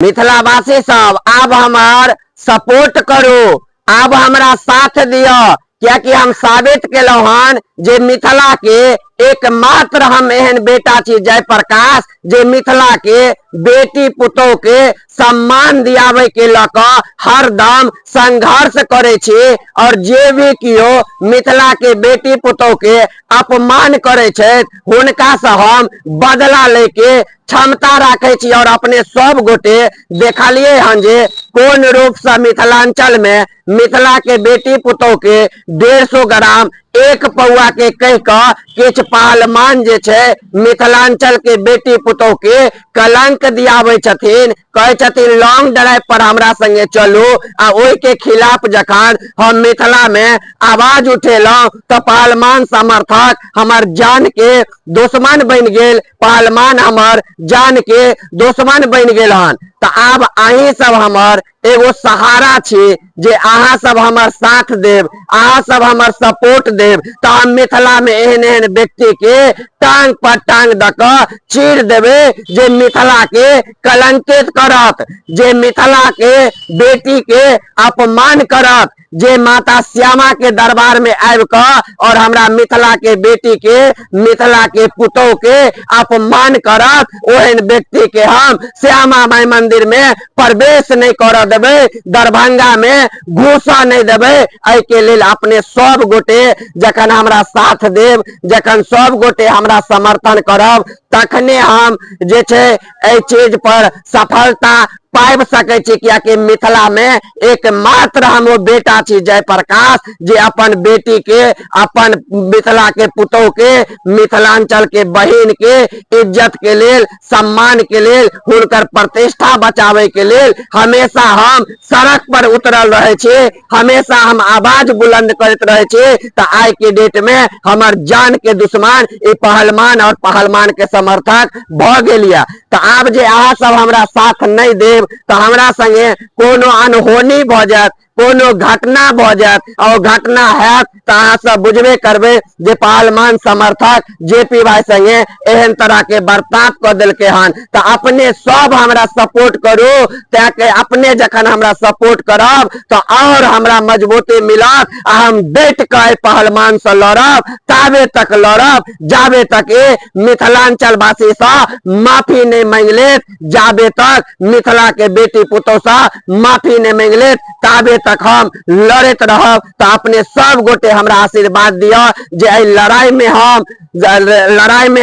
मिथिलावासी सब आब हमार सपोर्ट करू, आब हमरा साथ दियो, क्या कि हम साबित केलौ हन जे मिथिला के एकमात्र हम एहन बेटा छी जयप्रकाश जे मिथिला के बेटी पुतोह के सम्मान दियावे के लक हरदम संघर्ष करे छी। और जे भी कियो मिथिला के बेटी पुतोह के अपमान करे छै हुनका से हम बदला लेके क्षमता राखे छी। और अपने सब गोटे देखलिए हन जे कोन रूप से मिथिलांचल में मिथिला के बेटी पुतोह के 150 ग्राम एक पौआ के कह क किछ पहलवान जे छै मिथिलांचल के बेटी पुतोह के कलंक दियावे छथिन, कहे छथिन लॉन्ग ड्राइव पर हमरा संगे चलू। आ ओई के खिलाफ जखन हम मिथिला में आवाज उठेलौ तो पहलवान समर्थक हमर जान के दुश्मन बन गेल, पहलवान हमर जान के दुश्मन बन गेल हन। तो आब अहीं सब हमर एगो सहारा छी जे अहाँ सब हमर साथ देव, अहाँ सब हमर सपोर्ट देव तो हम मिथिला में एहन एहन व्यक्ति के टांग पर टांग दक चीर देवे जे मिथिला के कलंकित करत, जे मिथिला के बेटी के अपमान करत, जे माता श्यामा के दरबार में आब क और हमरा मिथिला के बेटी के मिथिला के पुतोह के अपमान करत, ओहन व्यक्ति के हम श्यामा माई मंदिर में प्रवेश नहीं कर देवे, दरभंगा में घुसा नहीं देवे। एहि के लेल अपने सब गोटे जखन हमरा साथ देव, जखन सब गोटे हमरा समर्थन करब तखने हम जे छै एहि चीज पर सफलता पाबि सकै छी। किया कि मिथिला में एकमात्र हम वो बेटा छी जयप्रकाश जे अपन बेटी के, अपन मिथिला के पुतोह के, मिथिलांचल के बहिन के इज्जत के लेल, सम्मान के लेल, हुनकर प्रतिष्ठा बचावे के लेल हमेशा हम सड़क पर उतरल रहे छी, हमेशा हम आवाज बुलंद करते रहे छी। तो आज के डेट में हमर जान के दुश्मन ई पहलवान और पहलवान के समर्थक भ गेलिया। तो आब जे अहाँ सब हमरा साथ नहीं देव तो हमरा संगे कोनो अनहोनी भ जात, कोनो घटना भ जात, और घटना हैत तो अहाँ सब बुझबे करबे जे पहलवान समर्थक जेपी भाई संगे एहन तरह के बर्ताव कर देलके हन। तो अपने सब हमरा सपोर्ट करू, ताकि अपने जखन हमरा सपोर्ट करब तो और हमरा मजबूती मिलत। हम डट के पहलवान से लड़ब, ताबे तक लड़ब जाबे तक ए मिथिलांचल वासी से माफी नहीं मांग लेत, जाबे तक मिथिला के बेटी पुतोह से माफी नहीं मांग लेत ताबे तक हम लड़त रहब। तो अपने सब गोटे हमरा आशीर्वाद दिया जे लड़ाई में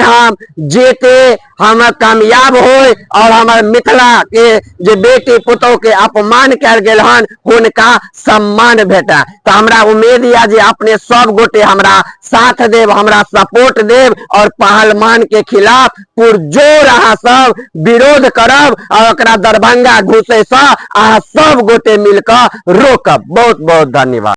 हम जीते, हम कामयाब होय और हमार मिथिला के जे बेटी पुतोह के अपमान कर गेल हन हुनका सम्मान भेटा। तो हमरा उम्मीद या जे अपने सब गोटे हमरा साथ देव, हमरा सपोर्ट देव और पहलवान के खिलाफ पुरजोर अहाँ सब विरोध करब और ओकरा दरभंगा घुसे से अहाँ सब गोटे मिलकर रोकब। बहुत बहुत धन्यवाद।